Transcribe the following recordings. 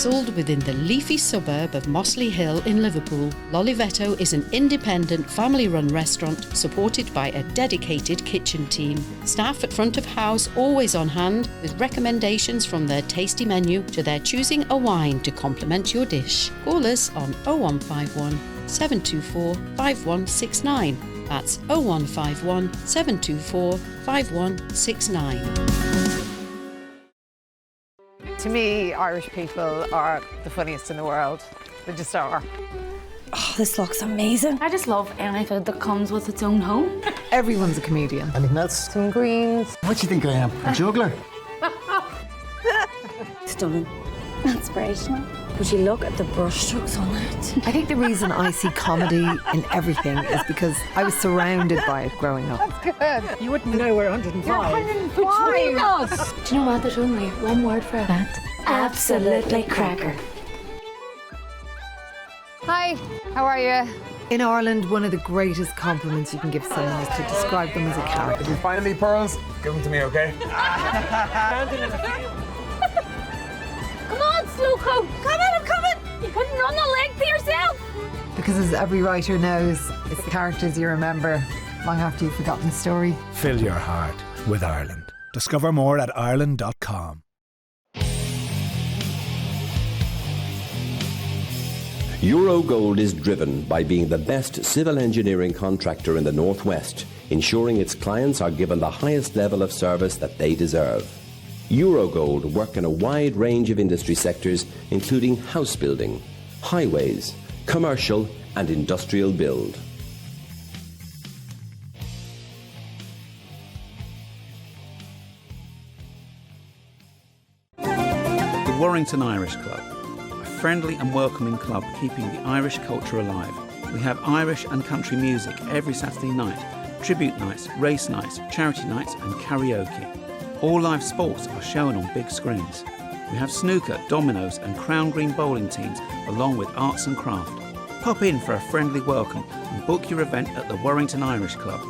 Nestled within the leafy suburb of Mossley Hill in Liverpool, L'Olivetto is an independent family-run restaurant supported by a dedicated kitchen team. Staff at front of house always on hand with recommendations from their tasty menu to their choosing a wine to complement your dish. Call us on 0151 724 5169. That's 0151 724 5169. To me, Irish people are the funniest in the world. They just are. Oh, this looks amazing. I just love any food that comes with its own home. Everyone's a comedian. Anything else? Some greens. What do you think I am? A juggler? Stunning. Inspirational. Would you look at the brushstrokes on it? I think the reason I see comedy in everything is because I was surrounded by it growing up. That's good. You wouldn't know we're 105. You're 105. Do you know what? There's only one word for that. Absolutely cracker. Hi, how are you? In Ireland, one of the greatest compliments you can give someone is to describe them as a character. If you find any pearls, give them to me, okay? Come on, Slowco! Come on, I'm coming! You couldn't run the leg to yourself! Because as every writer knows, it's the characters you remember long after you've forgotten the story. Fill your heart with Ireland. Discover more at ireland.com. Eurogold is driven by being the best civil engineering contractor in the Northwest, ensuring its clients are given the highest level of service that they deserve. Eurogold work in a wide range of industry sectors, including house building, highways, commercial and industrial build. The Warrington Irish Club, a friendly and welcoming club keeping the Irish culture alive. We have Irish and country music every Saturday night, tribute nights, race nights, charity nights and karaoke. All live sports are shown on big screens. We have snooker, dominoes and Crown Green bowling teams along with arts and craft. Pop in for a friendly welcome and book your event at the Warrington Irish Club.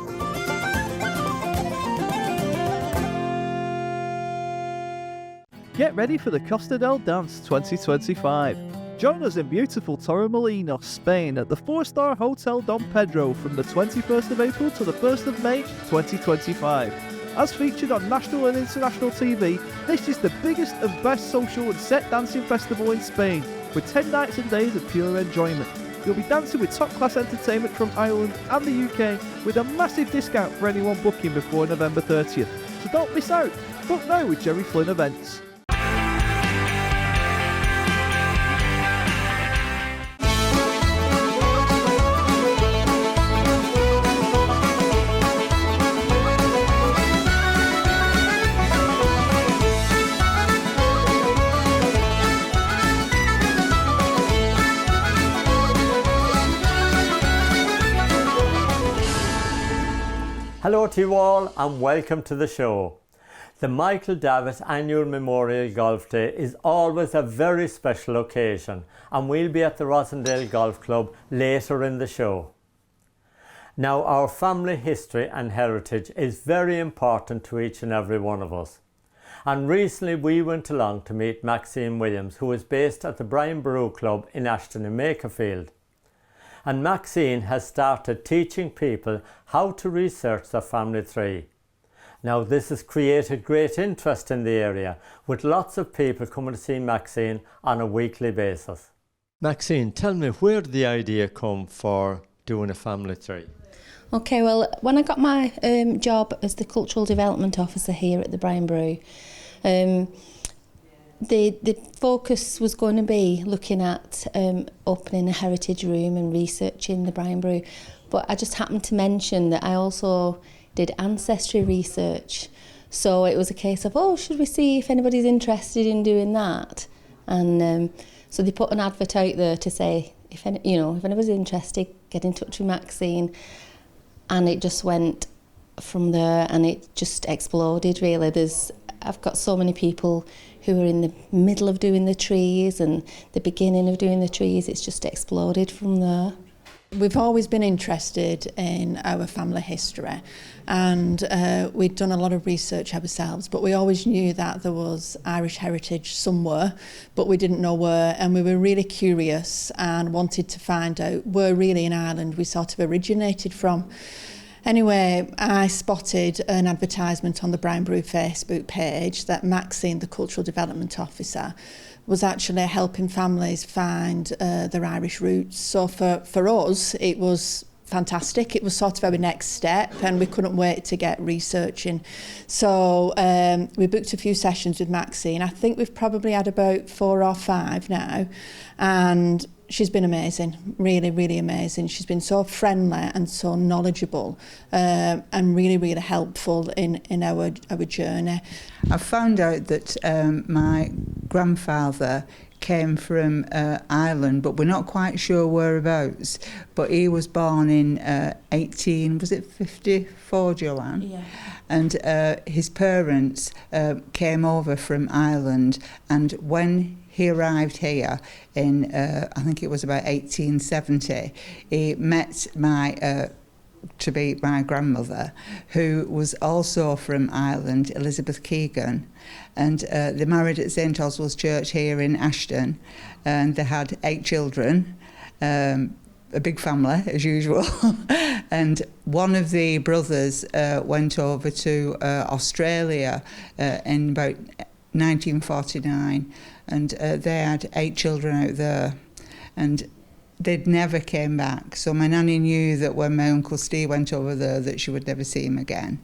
Get ready for the Costa del Dance 2025. Join us in beautiful Torremolinos, Spain at the 4-star Hotel Don Pedro from the 21st of April to the 1st of May 2025. As featured on national and international TV, this is the biggest and best social and set dancing festival in Spain, with 10 nights and days of pure enjoyment. You'll be dancing with top-class entertainment from Ireland and the UK, with a massive discount for anyone booking before November 30th. So don't miss out. Book now with Jerry Flynn Events. Hello to you all and welcome to the show. The Michael Davitt Annual Memorial Golf Day is always a very special occasion and we'll be at the Rossendale Golf Club later in the show. Now our family history and heritage is very important to each and every one of us. And recently we went along to meet Maxine Williams, who is based at the Brian Boru Club in Ashton in Makerfield. And Maxine has started teaching people how to research their family tree. Now this has created great interest in the area, with lots of people coming to see Maxine on a weekly basis. Maxine, tell me, where did the idea come for doing a family tree? Okay, well, when I got my job as the Cultural Development Officer here at the Brian Boru, the focus was going to be looking at opening a heritage room and researching the Brian Boru. But I just happened to mention that I also did ancestry research. So it was a case of, oh, should we see if anybody's interested in doing that? And so they put an advert out there to say, if anybody's interested, get in touch with Maxine. And it just went from there and it just exploded, really. I've got so many people who are in the middle of doing the trees and the beginning of doing the trees. It's just exploded from there. We've always been interested in our family history, and we'd done a lot of research ourselves, but we always knew that there was Irish heritage somewhere, but we didn't know where, and we were really curious and wanted to find out where really in Ireland we sort of originated from. Anyway, I spotted an advertisement on the Brian Boru Facebook page that Maxine, the Cultural Development Officer, was actually helping families find their Irish roots. So for us, it was fantastic. It was sort of our next step, and we couldn't wait to get researching. So we booked a few sessions with Maxine. I think we've probably had about 4 or 5 now, and she's been amazing, really, really amazing. She's been so friendly and so knowledgeable, and really, really helpful in our journey. I found out that my grandfather came from Ireland, but we're not quite sure whereabouts. But he was born in 1854, Joanne? Yeah. And his parents came over from Ireland, and when he arrived here in, I think it was about 1870, he met my to be my grandmother, who was also from Ireland, Elizabeth Keegan, and they married at St Oswald's Church here in Ashton, and they had 8 children, a big family as usual. And one of the brothers went over to Australia in about 1949, and they had 8 children out there, and they'd never came back. So my nanny knew that when my Uncle Steve went over there that she would never see him again.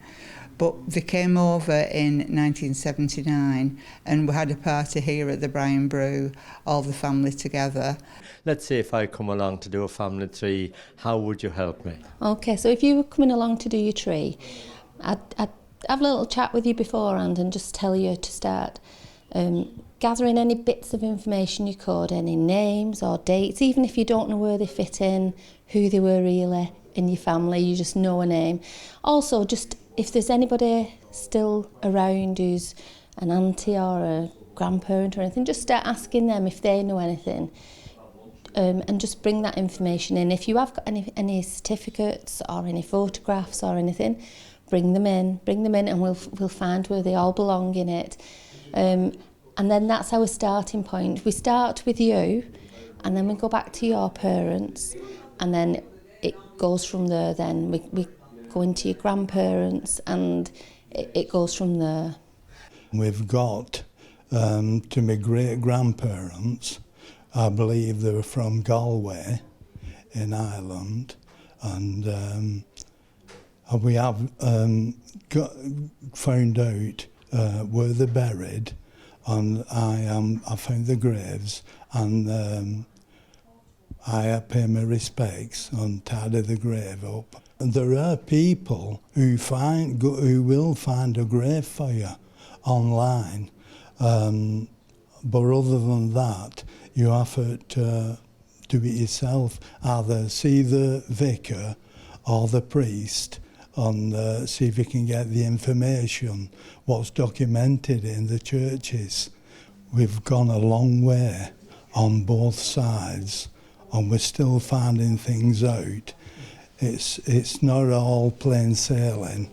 But they came over in 1979, and we had a party here at the Brian Boru, all the family together. Let's say if I come along to do a family tree, how would you help me? Okay, so if you were coming along to do your tree, I'd have a little chat with you beforehand and just tell you to start gathering any bits of information you could, any names or dates, even if you don't know where they fit in, who they were really in your family, you just know a name. Also, just if there's anybody still around who's an auntie or a grandparent or anything, just start asking them if they know anything, and just bring that information in. If you have got any certificates or any photographs or anything, bring them in, and we'll find where they all belong in it. And then that's our starting point. We start with you, and then we go back to your parents, and then it goes from there. Then we go into your grandparents, and it goes from there. We've got to my great-grandparents. I believe they were from Galway in Ireland, and we have found out where they're buried. And I found the graves, and I pay my respects and tidy the grave up. And there are people who will find a grave for you online, but other than that, you have to do it yourself. Either see the vicar or the priest, and see if you can get the information, what's documented in the churches. We've gone a long way on both sides, and we're still finding things out. It's not all plain sailing.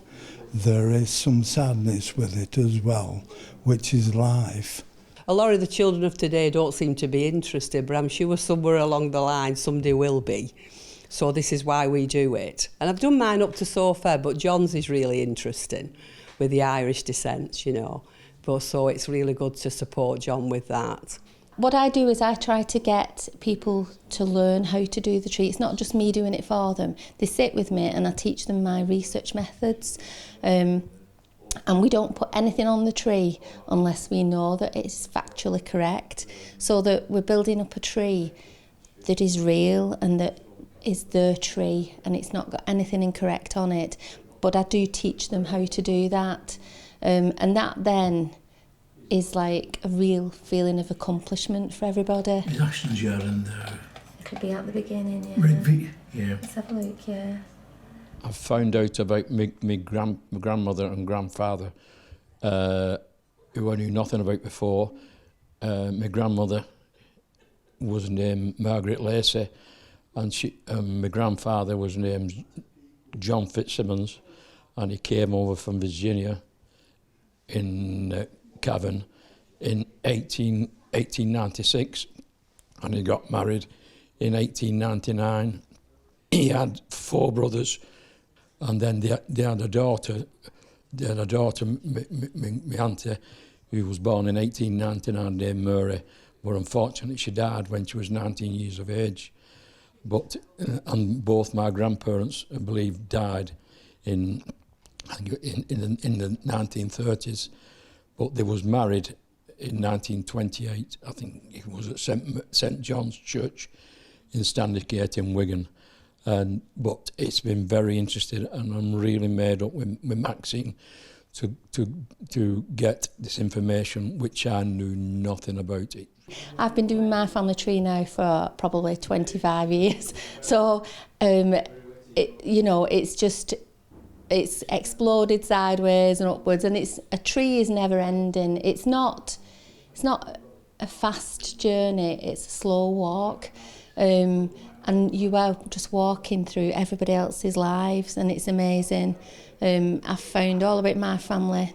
There is some sadness with it as well, which is life. A lot of the children of today don't seem to be interested, but I'm sure somewhere along the line somebody will be. So this is why we do it. And I've done mine up to so far, but John's is really interesting with the Irish descent, you know. But so it's really good to support John with that. What I do is I try to get people to learn how to do the tree. It's not just me doing it for them. They sit with me and I teach them my research methods. And we don't put anything on the tree unless we know that it's factually correct, so that we're building up a tree that is real and that is their tree and it's not got anything incorrect on it. But I do teach them how to do that, and that then is like a real feeling of accomplishment for everybody. The actions you're in there. Could be at the beginning, Yeah. Let's have a look, yeah. I found out about my grandmother and grandfather, who I knew nothing about before. My grandmother was named Margaret Lacey, and my grandfather was named John Fitzsimmons, and he came over from Virginia in Cavan in 1896, and he got married in 1899. He had 4 brothers, and then they had a daughter. They had a daughter, my auntie, who was born in 1899, named Murray, but unfortunately she died when she was 19 years of age. And both my grandparents, I believe, died in the 1930s, but they was married in 1928. I think it was at St John's Church in Standigate in Wigan. But it's been very interesting, and I'm really made up with Maxine to get this information, which I knew nothing about it. I've been doing my family tree now for probably 25 years. So, it's exploded sideways and upwards, and a tree is never ending. It's not a fast journey, it's a slow walk. And you are just walking through everybody else's lives, and it's amazing. I've found all about my family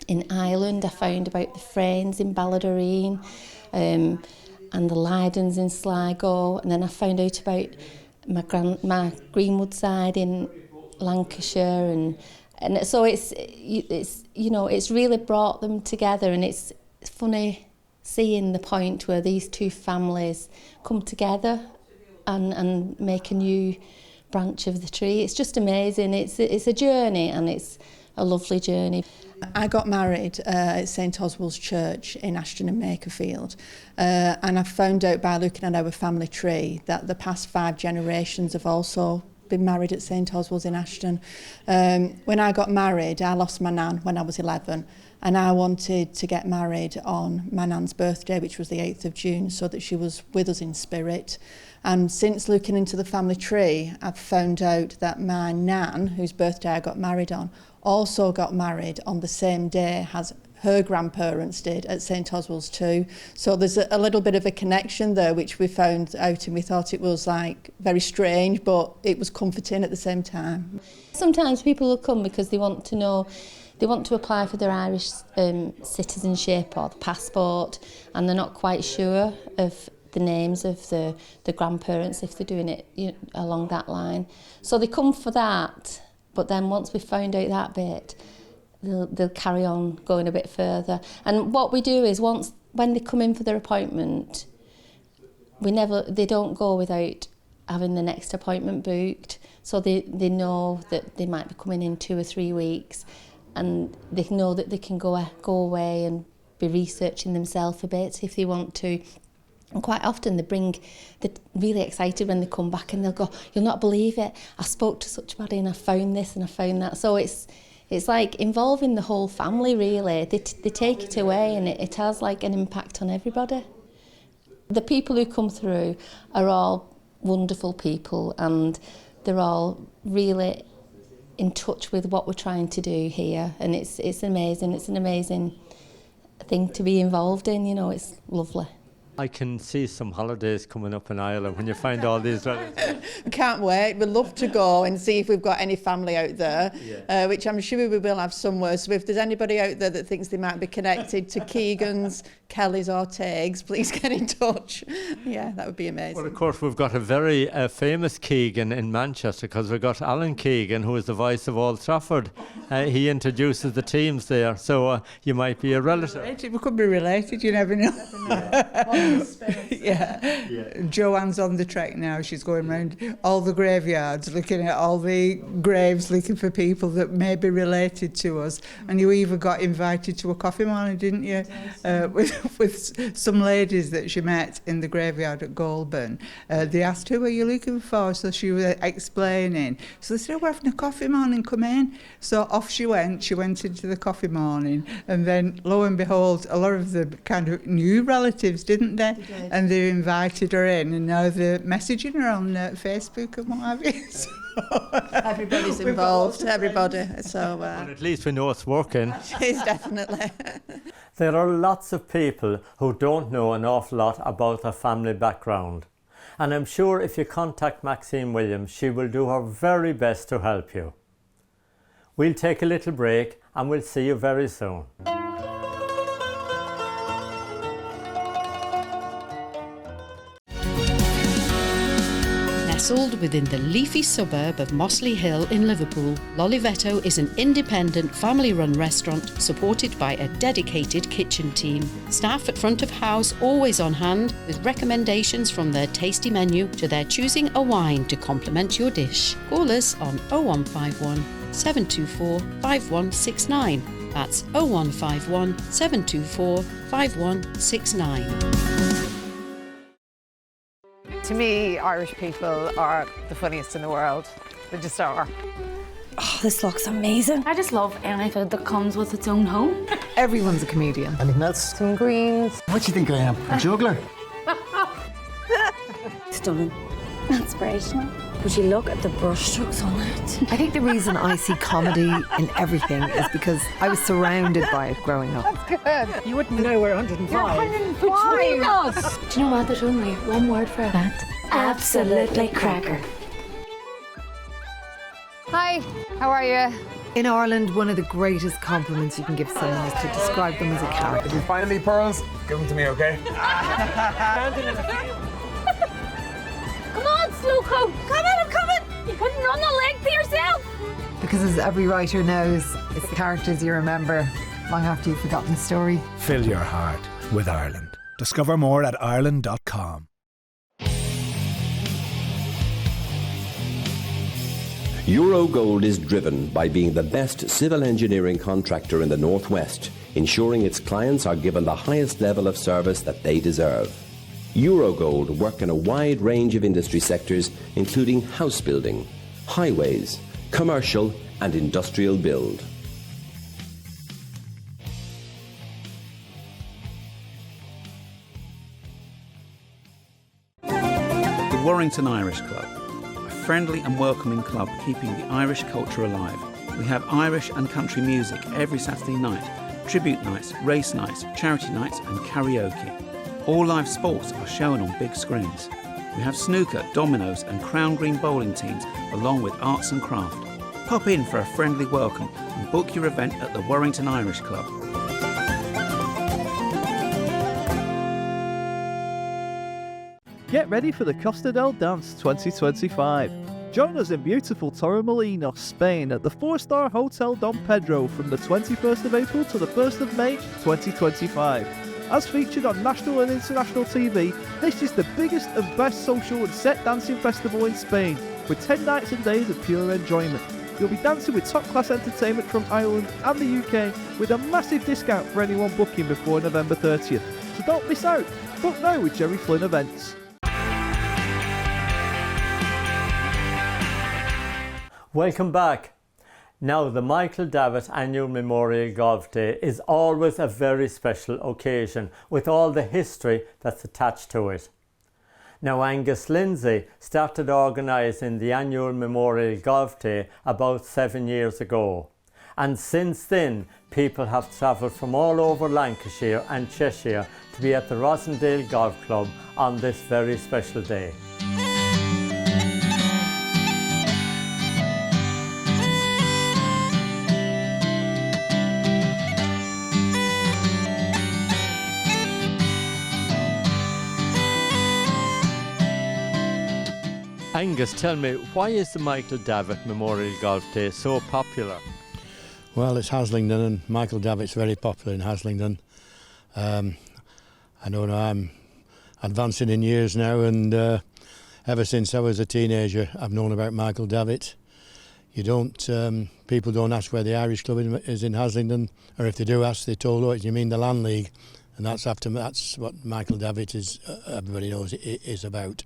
in Ireland. I found about the Frains in Balladoreen, and the Lydens in Sligo, and then I found out about my Greenwood side in Lancashire, and so it's really brought them together, and it's funny seeing the point where these two families come together and make a new branch of the tree. It's just amazing. It's a journey, and it's a lovely journey. I got married at St Oswald's Church in Ashton and Makerfield, and I found out by looking at our family tree that the past 5 generations have also been married at St Oswald's in Ashton. When I got married, I lost my nan when I was 11, and I wanted to get married on my nan's birthday, which was the 8th of June, so that she was with us in spirit. And since looking into the family tree, I've found out that my nan, whose birthday I got married on, also got married on the same day as her grandparents did at St Oswald's too. So there's a little bit of a connection there, which we found out, and we thought it was like very strange, but it was comforting at the same time. Sometimes people will come because they want to know, they want to apply for their Irish citizenship or the passport, and they're not quite sure of the names of the grandparents if they're doing it along that line. So they come for that, but then once we've found out that bit, they'll carry on going a bit further. And what we do is when they come in for their appointment, they don't go without having the next appointment booked. So they know that they might be coming in 2 or 3 weeks, and they know that they can go away and be researching themselves a bit if they want to. And quite often they're really excited when they come back, and they'll go, "You'll not believe it, I spoke to such body and I found this and I found that." So it's like involving the whole family really. They take it away, and it has like an impact on everybody. The people who come through are all wonderful people, and they're all really in touch with what we're trying to do here, and it's amazing. It's an amazing thing to be involved in, it's lovely. I can see some holidays coming up in Ireland when you find all these relatives. Can't wait. We'd love to go and see if we've got any family out there, which I'm sure we will have somewhere. So if there's anybody out there that thinks they might be connected to Keegans, Kellys or Teagues, please get in touch. Yeah, that would be amazing. Well, of course, we've got a very famous Keegan in Manchester, because we've got Alan Keegan, who is the voice of Old Trafford. He introduces the teams there, so you might be a relative. We could be related, you never know. Yeah. Joanne's on the trek now. She's going around all the graveyards, looking at all the graves, looking for people that may be related to us. And you even got invited to a coffee morning, didn't you? With some ladies that she met in the graveyard at Goulburn. They asked, "Who are you looking for?" So she was explaining. So they said, "Oh, we're having a coffee morning, come in." So off she went. She went into the coffee morning, and then lo and behold, a lot of the kind of new relatives, didn't they? And they invited her in, and now they're messaging her on Facebook and what have you. Everybody's involved, everybody. So well, at least we know it's working. It is, definitely. There are lots of people who don't know an awful lot about their family background. And I'm sure if you contact Maxine Williams, she will do her very best to help you. We'll take a little break and we'll see you very soon. Nestled within the leafy suburb of Mossley Hill in Liverpool, Lolivetto is an independent family-run restaurant supported by a dedicated kitchen team. Staff at front of house always on hand with recommendations from their tasty menu to their choosing a wine to complement your dish. Call us on 0151 724 5169. That's 0151 724 5169. To me, Irish people are the funniest in the world. They just are. Oh, this looks amazing. I just love any food that comes with its own home. Everyone's a comedian. Anything else? Some greens. What do you think I am? A juggler? Stunning. Inspirational. Would you look at the brushstrokes on it? I think the reason I see comedy in everything is because I was surrounded by it growing up. That's good. You wouldn't know we're 105. You're 105. Do you know what? There's only one word for that. Absolutely cracker. Hi, how are you? In Ireland, one of the greatest compliments you can give someone is to describe them as a character. If you find any pearls, give them to me, okay? Come on, Slowcoat! Come on, I'm coming! You couldn't run the leg to yourself! Because as every writer knows, it's the characters you remember long after you've forgotten the story. Fill your heart with Ireland. Discover more at Ireland.com. Eurogold is driven by being the best civil engineering contractor in the Northwest, ensuring its clients are given the highest level of service that they deserve. Eurogold work in a wide range of industry sectors, including house building, highways, commercial and industrial build. The Warrington Irish Club, a friendly and welcoming club keeping the Irish culture alive. We have Irish and country music every Saturday night, tribute nights, race nights, charity nights and karaoke. All live sports are shown on big screens. We have snooker, dominoes and Crown Green bowling teams along with arts and craft. Pop in for a friendly welcome and book your event at the Warrington Irish Club. Get ready for the Costa del Dance 2025. Join us in beautiful Torremolinos, Spain at the 4-star Hotel Don Pedro from the 21st of April to the 1st of May 2025. As featured on national and international TV, this is the biggest and best social and set dancing festival in Spain, with 10 nights and days of pure enjoyment. You'll be dancing with top-class entertainment from Ireland and the UK, with a massive discount for anyone booking before November 30th. So don't miss out. Book now with Jerry Flynn Events. Welcome back. Now, the Michael Davitt Annual Memorial Golf Day is always a very special occasion with all the history that's attached to it. Now, Angus Lindsay started organising the Annual Memorial Golf Day about 7 years ago. And since then, people have travelled from all over Lancashire and Cheshire to be at the Rossendale Golf Club on this very special day. Angus, tell me, why is the Michael Davitt Memorial Golf Day so popular? Well, it's Haslingden, and Michael Davitt's very popular in Haslingden. I know I'm advancing in years now, and ever since I was a teenager, I've known about Michael Davitt. People don't ask where the Irish Club is in Haslingden, or if they do ask, they're told, oh, you mean the Land League, and that's what Michael Davitt is. Everybody knows it is about.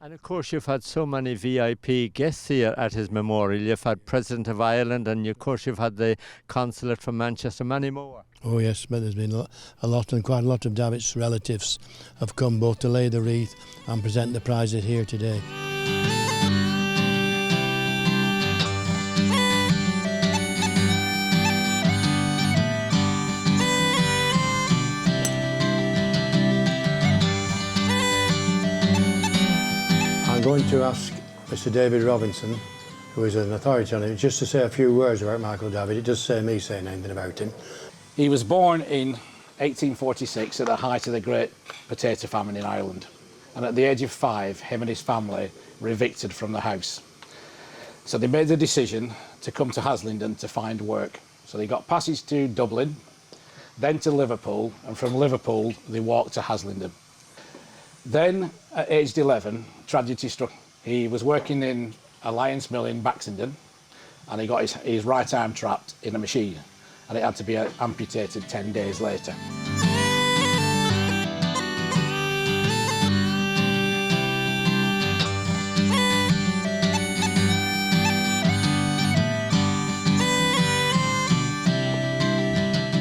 And of course you've had so many VIP guests here at his memorial. You've had President of Ireland, and of course you've had the Consulate from Manchester, many more. Oh yes, but there's been a lot, and quite a lot of Davitt's relatives have come both to lay the wreath and present the prizes here today. going to ask Mr. David Robinson, who is an authority on it, just to say a few words about Michael Davitt. It does say me saying anything about him. He was born in 1846 at the height of the Great Potato Famine in Ireland, and at the age of 5, him and his family were evicted from the house. So they made the decision to come to Haslingden to find work. So they got passage to Dublin, then to Liverpool, and from Liverpool they walked to Haslingden. Then, at aged 11, tragedy struck. He was working in a Lyons mill in Baxenden, and he got his right arm trapped in a machine, and it had to be amputated 10 days later.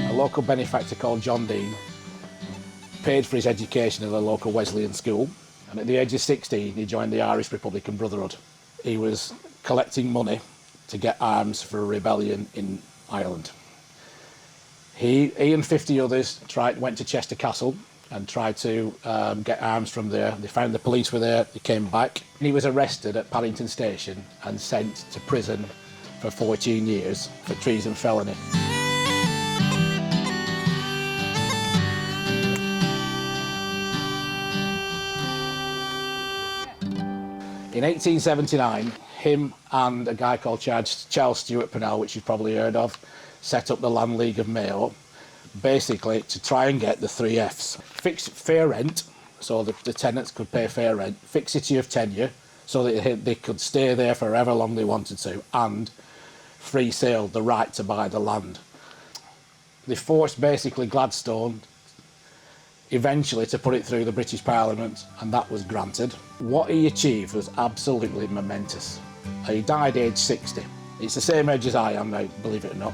A local benefactor called John Dean paid for his education at a local Wesleyan school, and at the age of 16 he joined the Irish Republican Brotherhood. He was collecting money to get arms for a rebellion in Ireland. He and 50 others went to Chester Castle and tried to get arms from there. They found the police were there, they came back. He was arrested at Paddington Station and sent to prison for 14 years for treason felony. In 1879, him and a guy called Charles Stewart Purnell, which you've probably heard of, set up the Land League of Mayo, basically to try and get the 3 Fs. Fix fair rent, so the tenants could pay fair rent, fixity of tenure, so that they could stay there for however long they wanted to, and free sale, the right to buy the land. They forced basically Gladstone eventually to put it through the British Parliament, and that was granted. What he achieved was absolutely momentous. He died aged 60. It's the same age as I am now, believe it or not.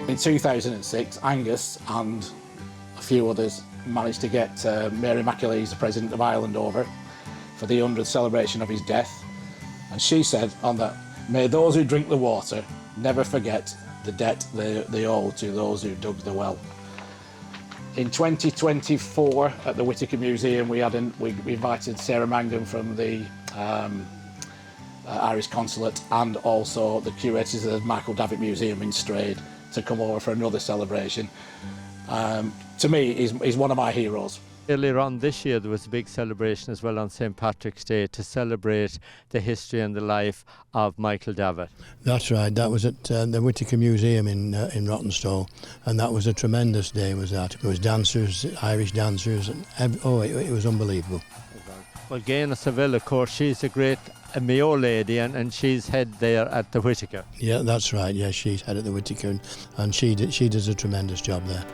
In 2006, Angus and a few others managed to get Mary McAleese, the President of Ireland, over for the 100th celebration of his death. And she said on that, "May those who drink the water never forget the debt they owe to those who dug the well." In 2024 at the Whitaker Museum we invited Sarah Mangum from the Irish Consulate and also the curators of the Michael Davitt Museum in Strayed to come over for another celebration. To me, he's one of my heroes. Earlier on this year there was a big celebration as well on St Patrick's Day to celebrate the history and the life of Michael Davitt. That's right, that was at the Whitaker Museum in Rossendale, and that was a tremendous day, was that. It was dancers, Irish dancers, and it was unbelievable. Well, Gaina Seville, of course, she's a great Mayo lady, and she's head there at the Whitaker. Yeah, that's right, yeah, she's head at the Whitaker, and she does a tremendous job there.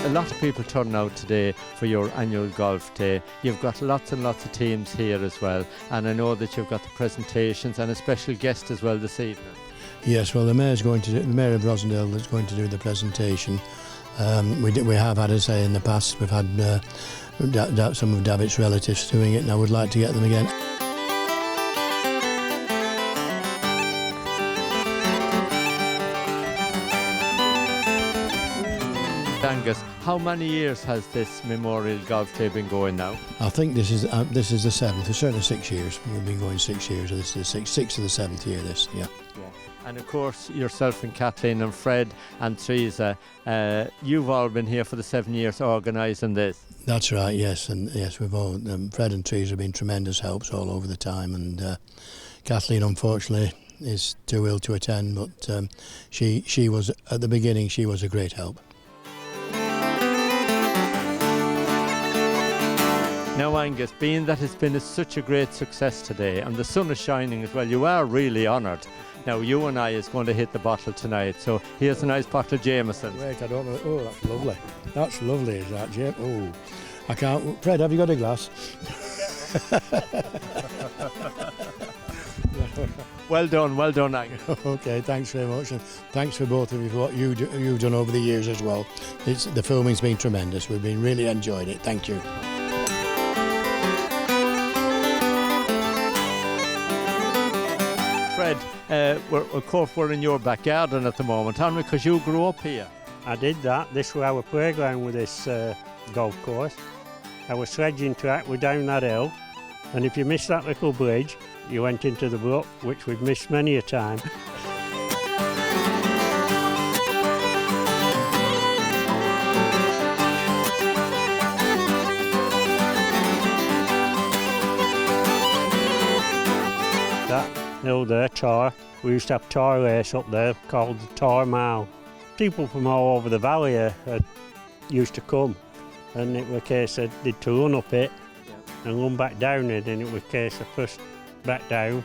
A lot of people turn out today for your annual golf day. You've got lots and lots of teams here as well, and I know that you've got the presentations and a special guest as well this evening. Yes, well, the Mayor of Rossendale is going to do the presentation. We have had, as I say, in the past, we've had some of Davitt's relatives doing it, and I would like to get them again. Angus, how many years has this Memorial Golf Day been going now? I think this is the 7th. It's certainly 6 years. We've been going 6 years. This is the 6th of the 7th year. This, yeah. And of course, yourself and Kathleen and Fred and Teresa, you've all been here for the 7 years organising this. That's right. Yes, and yes, we've all Fred and Teresa have been tremendous helps all over the time, and Kathleen, unfortunately, is too ill to attend, but she was at the beginning. She was a great help. Now, Angus, being that it's been such a great success today and the sun is shining as well, you are really honoured. Now, you and I is going to hit the bottle tonight, so here's a nice bottle of Jameson. Wait, I don't know. Oh, that's lovely. That's lovely, is that, Jim? Oh, I can't. Fred, have you got a glass? Well done, Angus. Okay, thanks very much, and thanks for both of you for what you've done over the years as well. The filming's been tremendous. We've been really enjoying it. Thank you. of course, we're in your back garden at the moment, aren't we? Because you grew up here. I did that. This was our playground with this golf course. Our sledging track was down that hill, and if you missed that little bridge, you went into the brook, which we've missed many a time. That hill there, Tar, we used to have tar race up there called the Tar Mile. People from all over the valley used to come, and it was a case of they'd to run up it and run back down it, and it was a case of first back down.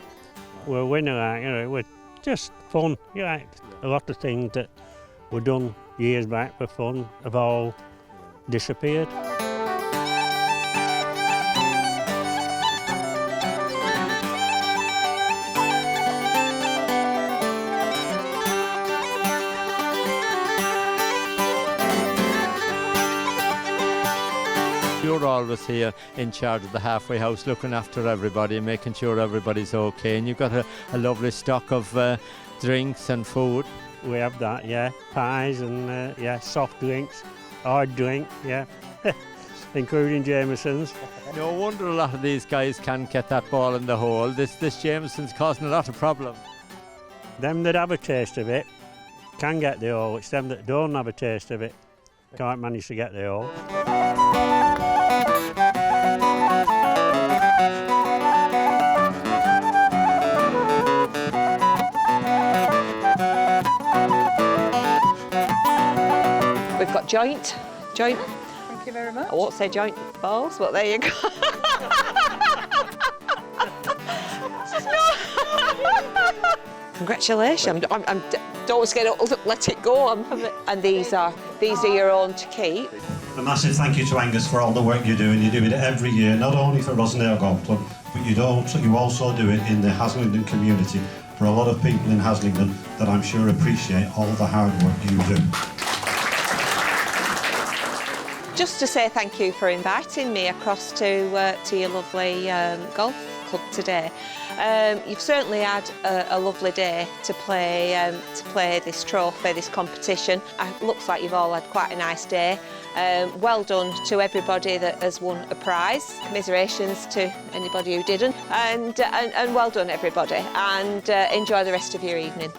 We're a winner, it was just fun. A lot of things that were done years back for fun have all disappeared. You're always here in charge of the halfway house, looking after everybody, making sure everybody's okay. And you've got a lovely stock of drinks and food. We have that, yeah. Pies and, soft drinks, hard drink, yeah. Including Jameson's. No wonder a lot of these guys can't get that ball in the hole. This Jameson's causing a lot of problems. Them that have a taste of it can get the hole. It's them that don't have a taste of it can't manage to get the hole. We've got joint. Thank you very much. I won't say joint balls, but there you go. Congratulations. Don't let it go. And these are your own to keep. A massive thank you to Angus for all the work you do, and you do it every year, not only for Rossendale Golf Club, but you also do it in the Haslingden community for a lot of people in Haslingden that I'm sure appreciate all the hard work you do. Just to say thank you for inviting me across to your lovely golf club today. You've certainly had a lovely day to play this trophy, this competition. It looks like you've all had quite a nice day. Well done to everybody that has won a prize. Commiserations to anybody who didn't. And well done, everybody. And enjoy the rest of your evening.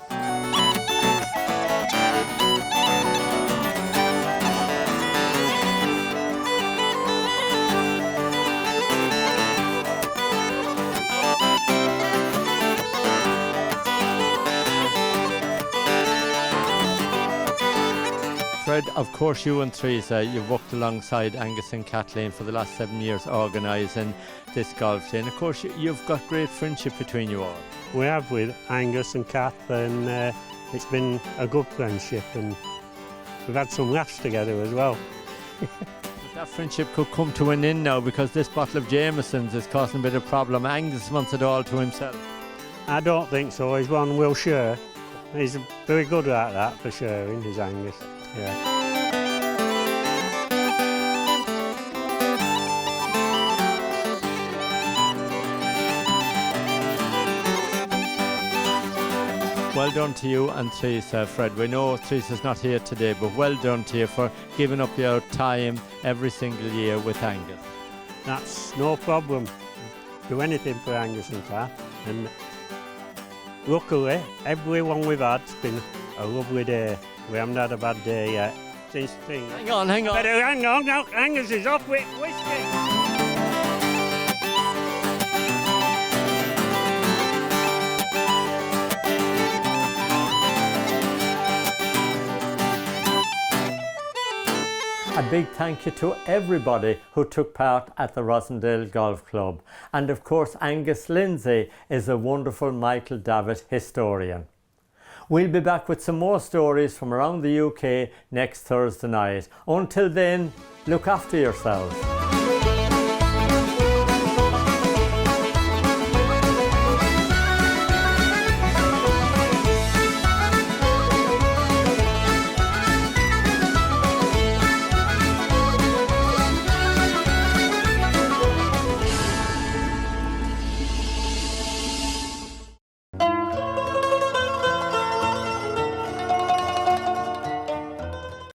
Fred, of course you and Teresa, you've worked alongside Angus and Kathleen for the last 7 years organising this golf day, and of course you've got great friendship between you all. We have with Angus and Kath, and it's been a good friendship, and we've had some laughs together as well. But that friendship could come to an end now because this bottle of Jameson's is causing a bit of problem. Angus wants it all to himself. I don't think so. He's one we'll share. He's very good at that for sharing, is Angus. Yeah. Well done to you and Teresa, Fred. We know Teresa's not here today, but well done to you for giving up your time every single year with Angus. That's no problem. Do anything for Angus and Kath. And luckily, everyone we've had's been a lovely day. We haven't had a bad day yet. Hang on. Better hang on. Now, Angus is off with whiskey. A big thank you to everybody who took part at the Rossendale Golf Club. And of course, Angus Lindsay is a wonderful Michael Davitt historian. We'll be back with some more stories from around the UK next Thursday night. Until then, look after yourselves.